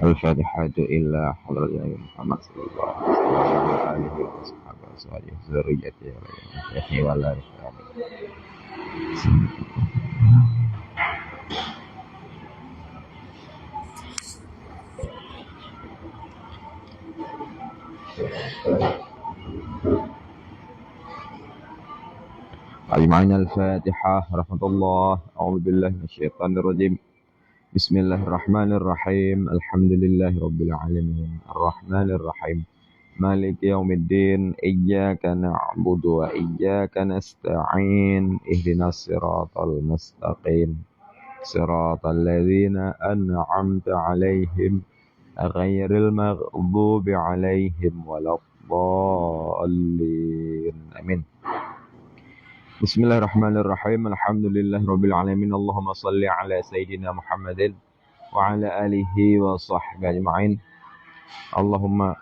Al-Fatihah illa hadrat Nabi Muhammad sallallahu alaihi wasallam wa alihi wa sahbihi zurriyyati wa la Al-Ma'na al-Fatihah rahmatullah a'udzu billahi minasyaitonir rajim. Bismillahirrahmanirrahim. Alhamdulillahi rabbil alamin. Arrahmanir rahim. Maliki yaumiddin. Iyyaka na'budu wa iyyaka nasta'in. Ihdinas siratal mustaqim. Siratal ladzina an'amta 'alaihim ghairil maghdubi 'alaihim waladdallin. Amin. Bismillahirrahmanirrahim. Alhamdulillahirabbil alamin. Allahumma shalli ala sayyidina Muhammadin wa ala alihi wa sahbihi ajma'in. Allahumma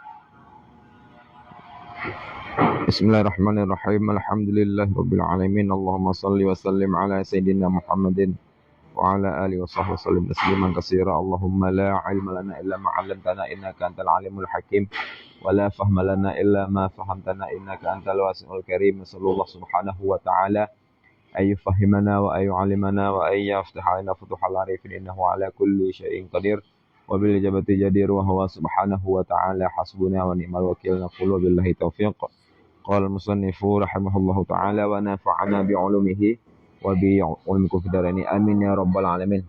Bismillahirrahmanirrahim. Alhamdulillahirabbil alamin. Allahumma shalli wa sallim ala sayyidina Muhammadin wa ala alihi wa sahbihi wasallim tasliman katsira. Allahumma la ilma lana illa ma 'allamtana innaka antal alimul hakim wa la fahma lana illa ma fahamtana innaka antal wasi'ul karim. Sallallahu subhanahu wa ta'ala ay yufahhimana wa ay yu'allimana wa ay yaftah 'alaina futuhal arifin innahu ala kulli syai'in qadir wa bil ijabati jadir wa huwa subhanahu wa ta'ala hasbuna wa ni'mal wakil. Naqulu billahi taufiq. Qala al-musannifu rahimahullahu ta'ala wa nafa'ana bi 'ulumihi wa bi 'ulmikum fid dharain. Amin ya rabbal alamin.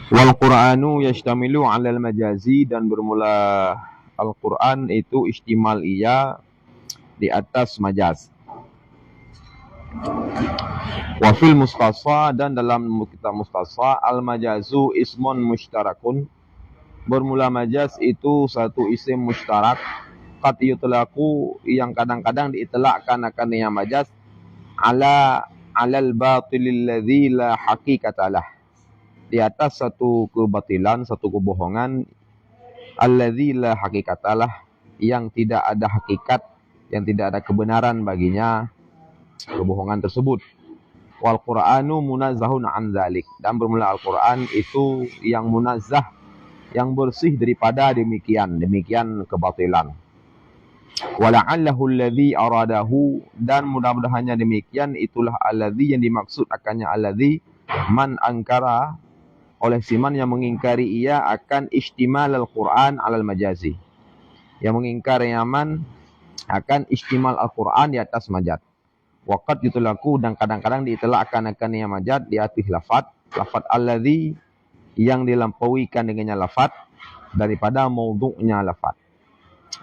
Wal Qur'anu yashtamilu 'alal majazi, dan bermula Al-Qur'an itu istimal iya di atas majaz. Wa fil mustasfa, dan dalam kitab mustasfa, al majazu ismun mushtarakun, bermula majaz itu satu isim mushtarak, qad yutlaqu, yang kadang-kadang diitlaqkan akan yang majaz, alal batilil ladzi la haqiqatalah, di atas satu kebatilan, satu kebohongan, alladzi la haqiqatalah, yang tidak ada hakikat, yang tidak ada kebenaran baginya kebohongan tersebut. Wal Qur'anu munazzahun an dzalik, dan bermula Al-Qur'an itu yang munazzah, yang bersih daripada demikian kebatilan. Wala'allahu alladzi aradahu, dan mudah-mudahannya demikian itulah alladzi yang dimaksud akannya alladzi man angkara, oleh siman yang mengingkari ia akan istimal Al-Qur'an alal majazi, yang mengingkari yaman akan istimal Al-Qur'an di atas majaz. Waqad yutlaku, dan kadang-kadang diitlaqkan akan yang majaz di atas lafaz alladzi, yang dilampauikan dengannya lafaz daripada maudhu'nya lafaz.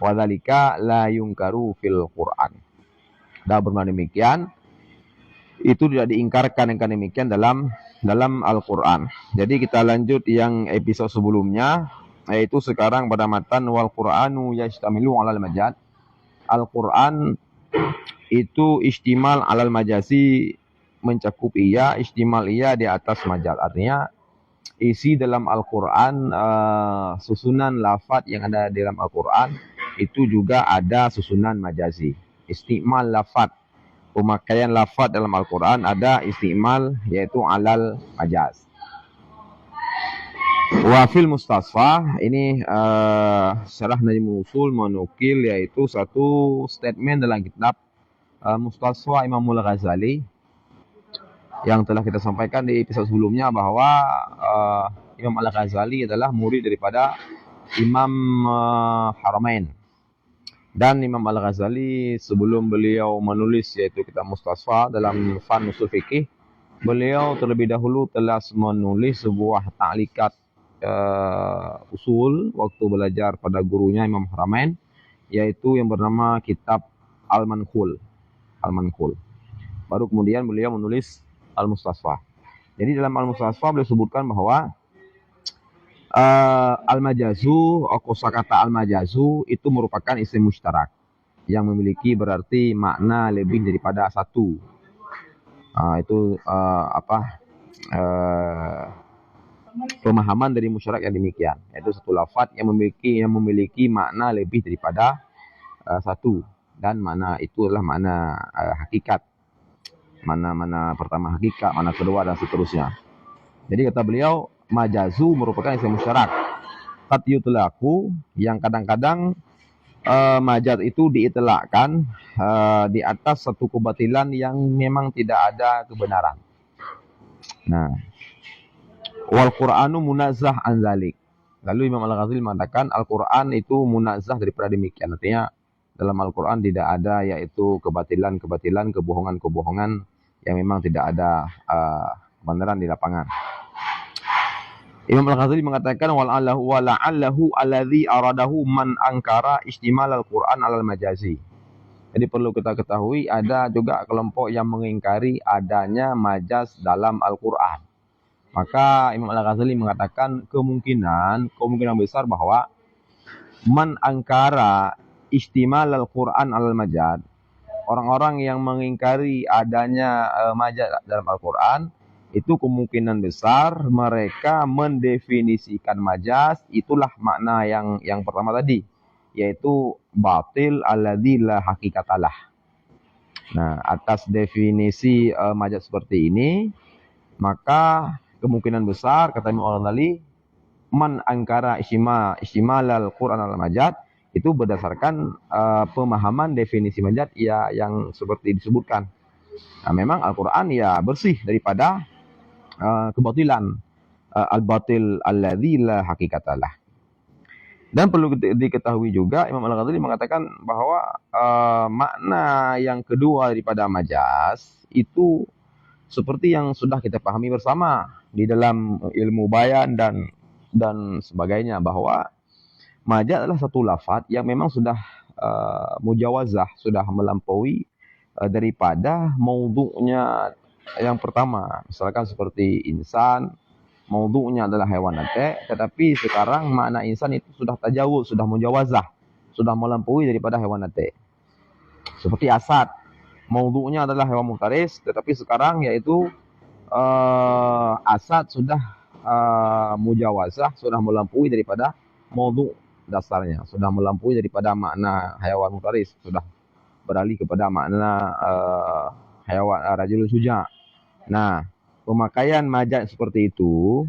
Wa dzalika la yunkaru fil Qur'an, dan bermakna demikian itu tidak diingkarkan dengan demikian dalam Al-Qur'an. Jadi kita lanjut yang episode sebelumnya, yaitu sekarang pada matan wal Qur'anu yashtamilu 'alal majaz. Al-Qur'an itu istimal 'alal majazi, mencakup ia, istimal ia di atas majaz. Artinya isi dalam Al-Qur'an, susunan lafaz yang ada dalam Al-Qur'an itu juga ada susunan majazi. Istimal lafaz, pemakaian lafaz dalam Al-Qur'an ada istimal, yaitu alal majaz. Wa fil mustasfa, ini syarah Najmul Usul menukil yaitu satu statement dalam kitab Mustasfa Imamul Ghazali yang telah kita sampaikan di episode sebelumnya, bahwa Imam Al-Ghazali adalah murid daripada Imam Haramain. Dan Imam Al-Ghazali sebelum beliau menulis yaitu kitab Mustasfa dalam fan usul fikih, beliau terlebih dahulu telah menulis sebuah ta'liqat usul waktu belajar pada gurunya Imam Haramain, yaitu yang bernama kitab Al-Manqul. Baru kemudian beliau menulis Al-Mustasfa. Jadi dalam Al-Mustasfa beliau sebutkan bahwa al-majazu, kosakata al-majazu itu merupakan isim mustarak yang memiliki berarti makna lebih daripada satu. Pemahaman dari musyarak yang demikian, yaitu satu lafaz yang memiliki makna lebih daripada satu, dan makna itu adalah makna hakikat. mana pertama hakikat, mana kedua dan seterusnya. Jadi kata beliau, majazu merupakan isim musyarak. Qad yutlaqu, yang kadang-kadang majaz itu diitlakkan di atas satu kebatilan yang memang tidak ada kebenaran. Nah, wal Qur'anu munazzah an dzalik. Lalu Imam Al-Ghazali mengatakan Al-Qur'an itu munazzah daripada demikian. Artinya dalam Al-Qur'an tidak ada yaitu kebatilan-kebatilan, kebohongan-kebohongan yang memang tidak ada kebenaran di lapangan. Imam Al-Ghazali mengatakan wala'allahu alladhi aradahu man angkara istimal al-Qur'an alal majazi. Jadi perlu kita ketahui ada juga kelompok yang mengingkari adanya majaz dalam Al-Qur'an. Maka Imam Al-Ghazali mengatakan kemungkinan besar bahwa man angkara istimal al-Qur'an alal majaz, orang-orang yang mengingkari adanya majaz dalam Al-Qur'an, itu kemungkinan besar mereka mendefinisikan majaz itulah makna yang pertama tadi, yaitu batil alladzi la hakikatalah. Nah, atas definisi majaz seperti ini, maka kemungkinan besar kata Imam Al-Ghazali man angkara istimalal Quran al-majaz itu berdasarkan pemahaman definisi majaz ya yang seperti disebutkan. Nah, memang Al-Quran ya bersih daripada kebatilan, al-batil alladzi la hakikatalah. Dan perlu diketahui juga Imam Al-Ghazali mengatakan bahwa makna yang kedua daripada majaz itu seperti yang sudah kita pahami bersama di dalam ilmu bayan dan sebagainya, bahwa majaz adalah satu lafaz yang memang sudah mujawazah, sudah melampaui daripada maudhu'nya yang pertama. Misalkan seperti insan, maudhu'nya adalah hewan nate, tetapi sekarang makna insan itu sudah tajawuz, sudah mujawazah, sudah melampaui daripada hewan nate. Seperti asad, maudhu'nya adalah hewan muftaris, tetapi sekarang yaitu asad sudah mujawazah, sudah melampaui daripada maudhu' dasarnya, sudah melampaui daripada makna hewan muftaris, sudah beralih kepada makna hewan rajulun syuja'. Nah, pemakaian majaz seperti itu,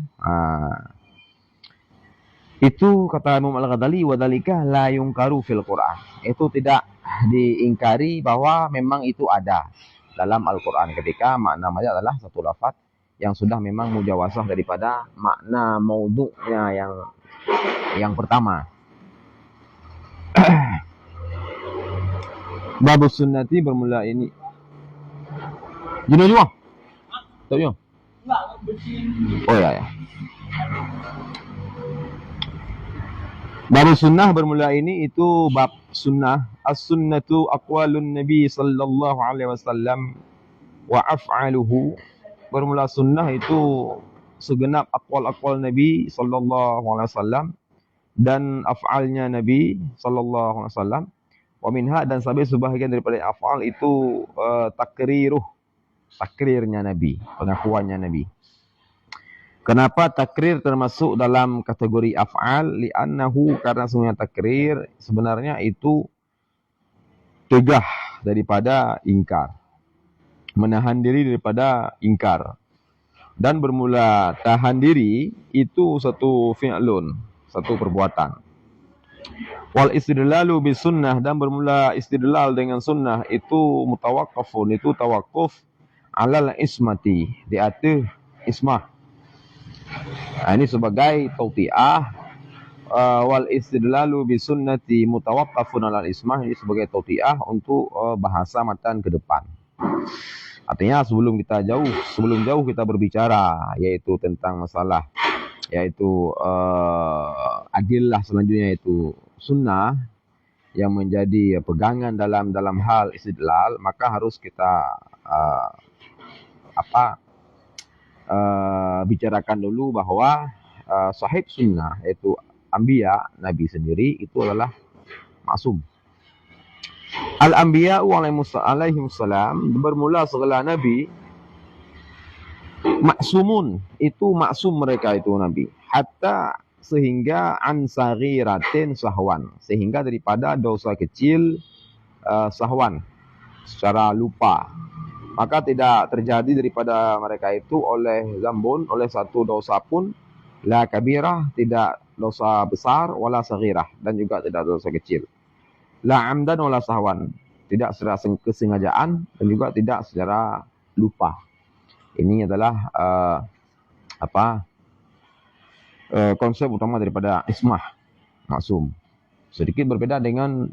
itu kata Imam Al-Ghazali wadhalika la yungkaru fil Quran. Itu tidak diingkari bahwa memang itu ada dalam Al-Quran ketika makna majaz adalah satu lafaz yang sudah memang mujawazah daripada makna maudhu'nya yang pertama. Babus sunnati bermula ini. Jino juga? Tahu ya? Oh ya. Bab sunnah bermula ini itu bab sunnah. As-sunnatu aqwalun Nabi sallallahu alaihi wasallam wa af'aluhu. Bermula sunnah itu segenap aqwal-aqwal Nabi sallallahu alaihi wasallam dan af'alnya Nabi sallallahu alaihi wasallam. Wa minha, dan sebahagian daripada af'al itu takrirnya Nabi, pengakuannya Nabi. Kenapa takrir termasuk dalam kategori af'al? Li'annahu, karena sebenarnya takrir sebenarnya itu tegah daripada ingkar, menahan diri daripada ingkar. Dan bermula tahan diri itu satu fi'lun, satu perbuatan. Wal istidlalu bis sunnah, dan bermula istidlal dengan sunnah itu mutawaqqafun, itu tawakuf alal ismati, di atas ismah. Nah, ini sebagai tauti'ah. Wal istidlalu bi sunnati mutawaqqafun alal ismah, ini sebagai tauti'ah untuk bahasa matan ke depan. Artinya sebelum jauh kita berbicara yaitu tentang masalah yaitu adillah selanjutnya yaitu sunnah yang menjadi pegangan dalam hal istidlal, maka harus kita bicarakan dulu bahwa sahib sunnah yaitu anbiya, Nabi sendiri itu adalah maksum. Al-anbiya alaihimussalam, bermula segala Nabi maksumun, itu maksum mereka itu Nabi, hatta sehingga an saghiratin sahwan, sehingga daripada dosa kecil sahwan, secara lupa. maka tidak terjadi daripada mereka itu oleh zambun, oleh satu dosa pun, la kabirah, tidak dosa besar, wala saghirah, dan juga tidak dosa kecil. La amdan wala sahwan, tidak secara kesengajaan dan juga tidak secara lupa. Ini adalah konsep utama daripada ismah maksum. Sedikit berbeda dengan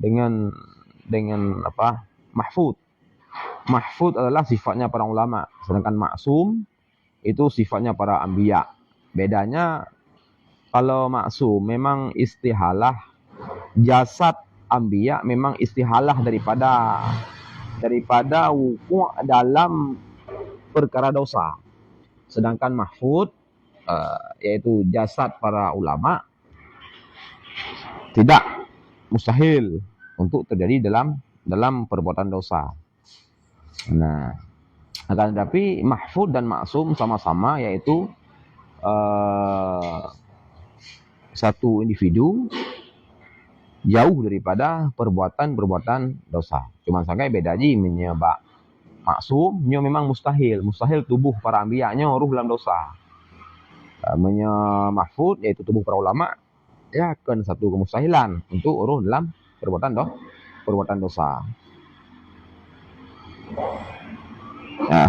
mahfud. Mahfud adalah sifatnya para ulama, sedangkan maksum itu sifatnya para anbiya. Bedanya, kalau maksum memang istihalah, jasad anbiya memang istihalah daripada wuku' dalam perkara dosa. Sedangkan mahfud yaitu jasad para ulama tidak mustahil untuk terjadi dalam perbuatan dosa. Nah, akan tetapi mahfud dan maksum sama-sama, yaitu satu individu jauh daripada perbuatan-perbuatan dosa. Cuma saja beda ji menyebab maksum nyo memang mustahil tubuh para anbiya nyo ruh dalam dosa. Mahfud yaitu tubuh para ulama, ya kan satu kemustahilan untuk ruh dalam perbuatan dosa.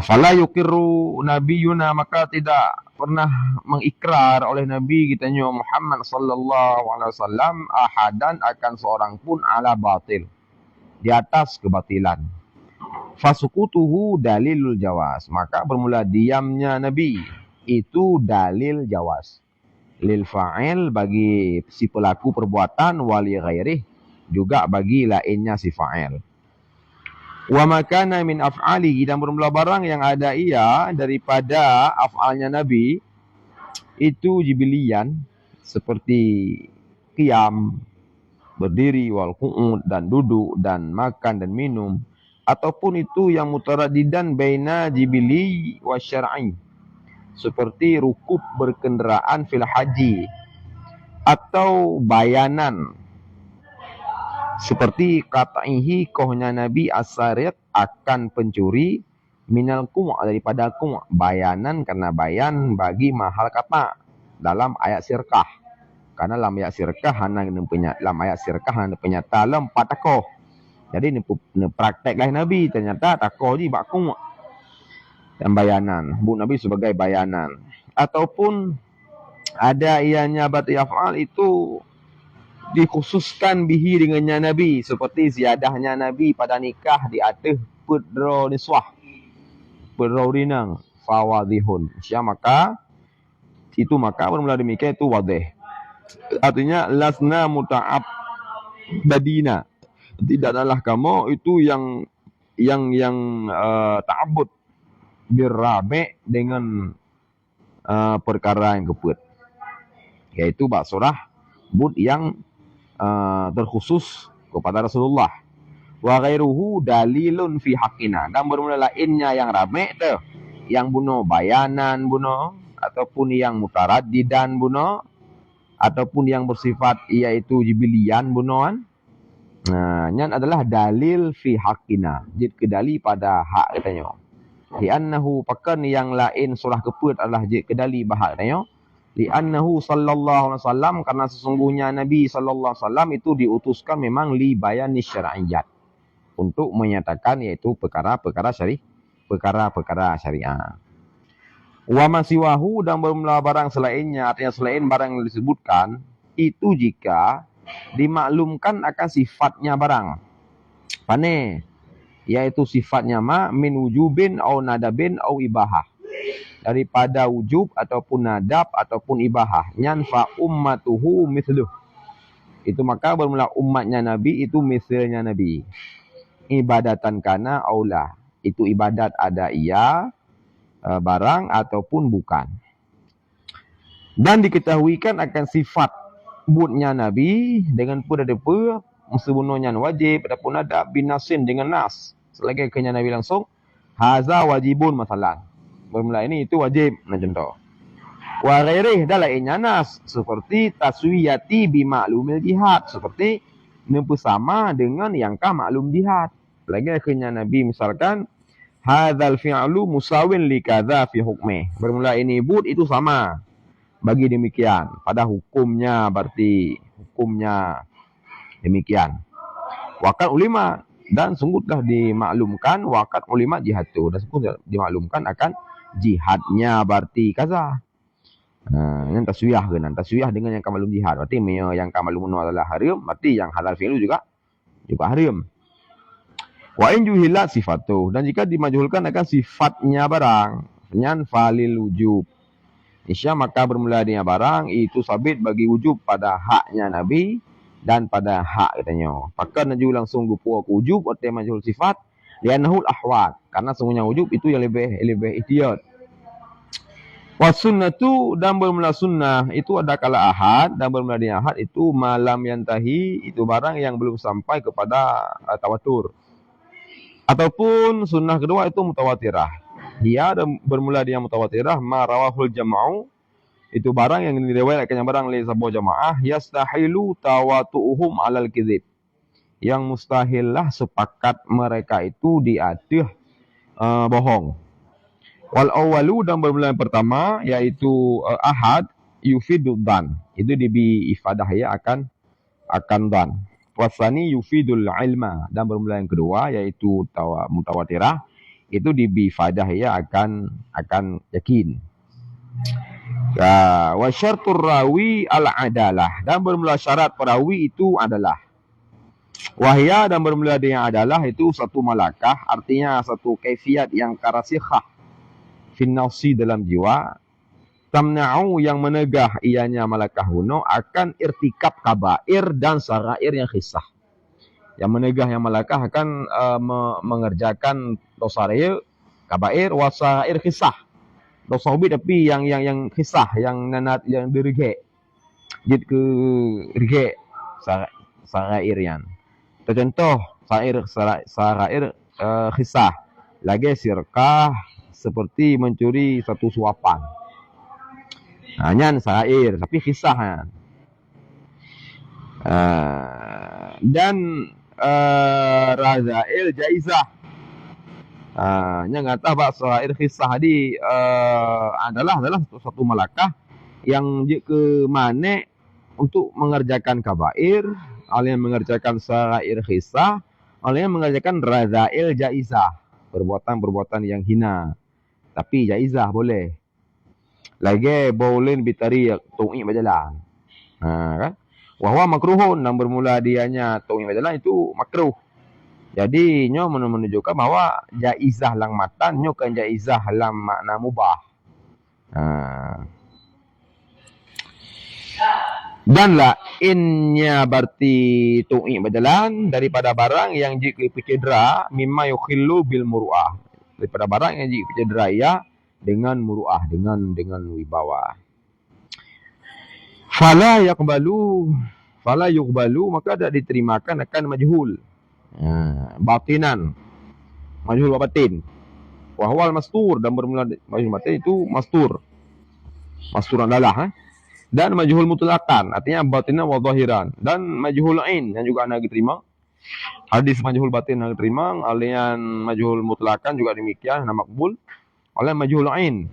Fala yuqirru nabiyuna, maka tidak pernah mengikrar oleh Nabi kita Muhammad sallallahu alaihi wasallam ahadan, akan seorang pun, ala batil, di atas kebatilan. Fasukutuhu dalilul jawas, maka bermula diamnya Nabi itu dalil jawas. Lil fa'il, bagi si pelaku perbuatan, wali ghairih, juga bagi lainnya si fa'il. Wa makana min af'alihi, dan bermula barang yang ada ia daripada af'alnya Nabi itu jibilian, seperti qiyam, berdiri, wal qu'ud, dan duduk, dan makan dan minum, ataupun itu yang mutaraddidan baina jibili wa syar'i, seperti rukub berkenderaan fil haji, atau bayanan, seperti kataihi kohnya Nabi as-sariq, akan pencuri, minal kum', daripada kum', bayanan, karena bayan bagi mahal kata dalam ayat sirkah. Karena dalam ayat sirkah hana penyata dalam 4 takoh. Jadi ni praktek lah Nabi, ternyata takoh ji bak kum' dan bayanan, bu Nabi sebagai bayanan. Ataupun ada ianya bati af'al itu dikhususkan bihi dengannya Nabi, seperti ziadahnya Nabi pada nikah di atas pedro niswah, pedro rinang, fawadihun, maka bermula demikian itu wadih. Artinya lasna muta'ab badina, tidak adalah kamu itu yang ta'abud birrabe dengan perkara yang keput, yaitu bak surah bud yang terkhusus kepada Rasulullah. Wa ghairuhu dalilun fi haqqina, dan bermula lainnya yang rame tu, yang buno bayanan buno, ataupun yang mutaraddidan buno, ataupun yang bersifat iaitu jibilian bunoan. Nyan adalah dalil fi haqqina, jid kedali pada hak katanya. Li'annahu pakan yang lain surah keput adalah jid kedali bahak katanya. Li'annahu sallallahu alaihi wasallam, karena sesungguhnya Nabi sallallahu alaihi wasallam itu diutuskan memang li bayani syar'iyyat, untuk menyatakan yaitu perkara-perkara syariah. Wa masiwahu, dan bermula barang selainnya, artinya selain barang yang disebutkan itu, jika dimaklumkan akan sifatnya barang. Pane, yaitu sifatnya min wujubin au nadabin au ibahah, daripada wujub ataupun nadab ataupun ibahah. Nyanfa ummatuhu mithluh, itu maka bermula umatnya Nabi itu misalnya Nabi. Ibadatan kana aula, itu ibadat ada ia barang ataupun bukan. Dan diketahuikan akan sifat budnya Nabi dengan pura-pura sebenarnya wajib ataupun adab binasin dengan nas, selagi kenya Nabi langsung haza wajibun masalan, bermula ini itu wajib, nah contoh. Wa ghairih, dan lainnya nas, seperti taswiyati bi maklumil jihad, seperti sama dengan yang maklum jihad. Lagi akhirnya Nabi misalkan hadzal fi'lu musawin li kadza fi hukmi. Bermula ini but itu sama bagi demikian pada hukumnya, berarti hukumnya demikian. Wakat ulima, dan sungguhlah dimaklumkan wakat ulima jihad tu, dan sungguh dimaklumkan akan jihadnya, berarti kaza. Yang taswiyah dengan yang kamalum jihad, berarti yang kamalum adalah haram, berarti yang halal fi'lu juga haram. Wa in juhilat sifatuh, dan jika dimajhulkan akan sifatnya barang, nyan falil wujub. Isya maka bermula dengan barang itu sabit bagi wujub pada haknya Nabi dan pada hak katanya. Maka najul langsung gupu wujub atau majhul sifat lianahul ahwat, karena sungguhnya wujub itu yang lebih ihtiyat. Was sunnatu, dan bermula sunnah itu ada kala ahad, dan bermula dengan ahad itu malam yantahi, itu barang yang belum sampai kepada tawatur. Ataupun sunnah kedua itu mutawatirah. Dia bermula dengan mutawatirah ma rawahul jama'u, itu barang yang diriwayatkan barang oleh sebuah jamaah, yastahilu tawatu'uhum alal kizib, yang mustahillah sepakat mereka itu di atas bohong. Wal awalu, dan bermula yang pertama yaitu ahad yufidul dan, itu dibi ifadah ya akan dan. Wasani yufidul ilma, dan bermula yang kedua yaitu mutawatirah, itu dibi ifadah ya akan yakin. Wa syartur rawi al adalah, dan bermula syarat perawi itu adalah wahya, dan bermula dengan adalah itu satu malakah, artinya satu kaifiat yang karasikhah fin nafsi, dalam jiwa, tamna'u, yang menegah ianya malakah huno akan irtikab kabair dan sarair yang khisah. Yang menegah yang malakah akan mengerjakan dosa raya kabair wa sarair khisah. Dosa ubid tapi yang khisah, yang nanat, yang dirige jid ke rige sarair yan. Contoh sarair khisah lagi sirkah, seperti mencuri satu suapan. Nyan sarair tapi kisah kan. Dan razail jaizah. Yang kata bak sarair kisah di adalah satu malakah yang ke mana untuk mengerjakan kabair, oleh yang mengerjakan sarair kisah, oleh yang mengerjakan razail jaizah, perbuatan yang hina tapi jaizah boleh. Lagi boleh bitariq tu'i berjalan. Kan? Wahwa makruhun, dan bermula dianya tu'i berjalan itu makruh. Jadi nyo menunjukkan bahawa jaizah lang matan, nyo kan jaizah lang makna mubah. Dan la innya berarti tu'i berjalan daripada barang yang jika cedera, mimma yukhillu bil muru'ah, daripada barang yang jika cedera ya dengan muru'ah, dengan wibawa. Fala yuqbalu, maka tak diterimakan akan majhul. Batinan, majhul batin. Wahwal mastur, dan bermula majhul batin itu masturan adalah. Dan majhul mutlakan, artinya batinan wa zahiran. Dan majhul ain yang juga nak diterima. Hadis majhul batin nak diterima, alian majhul mutlakan juga demikian, nama makbul. Oleh majhul ain.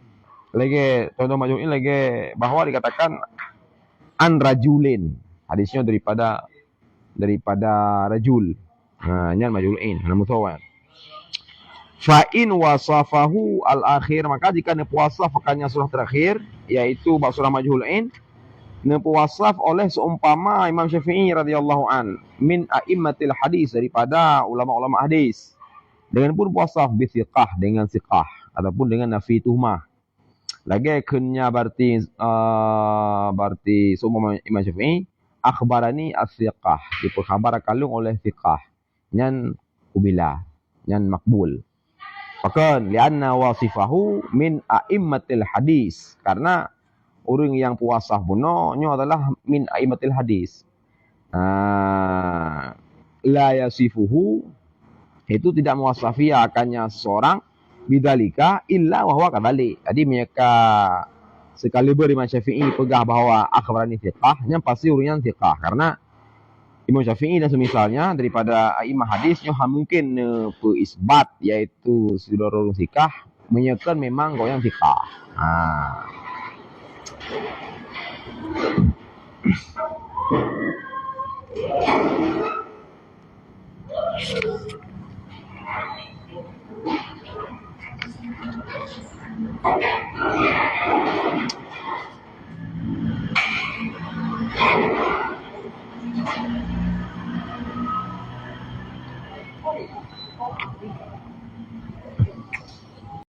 Lagi contoh majhul ain lagi bahawa dikatakan an rajulin. Hadisnya daripada rajul. Ini majhul ain, nama mutawat. Fa in wasafahu al-akhir, maka jika nepuasaf akannya surah terakhir yaitu surah majhul ain, nepuasaf oleh seumpama Imam Syafi'i radhiyallahu an min a'immatil hadis, daripada ulama-ulama hadis, dengan pun puasaf bi thiqah, dengan thiqah ataupun dengan nafi tuhmah. Lagi kenya berarti seumpama Imam Syafi'i akhbarani as-thiqah, diperkhabar kalung oleh thiqah, nyan kubila, nyan makbul. Bahkan lianna wasifahu min a'immatil hadis, karena orang yang puasa buno nyo adalah min a'immatil hadis. La yasifuhu, itu tidak mewasafi akannya seorang bidalika illa wa huwa kadalik. Jadi mereka sekali Imam Syafi'i pegah bahawa akhbarani thiqah, yang pasti orangnya thiqah, karena Imam Syafi'i dan semisalnya daripada imam hadisnya mungkin isbat yaitu sudorul sikah menyekan memang goyang sikah.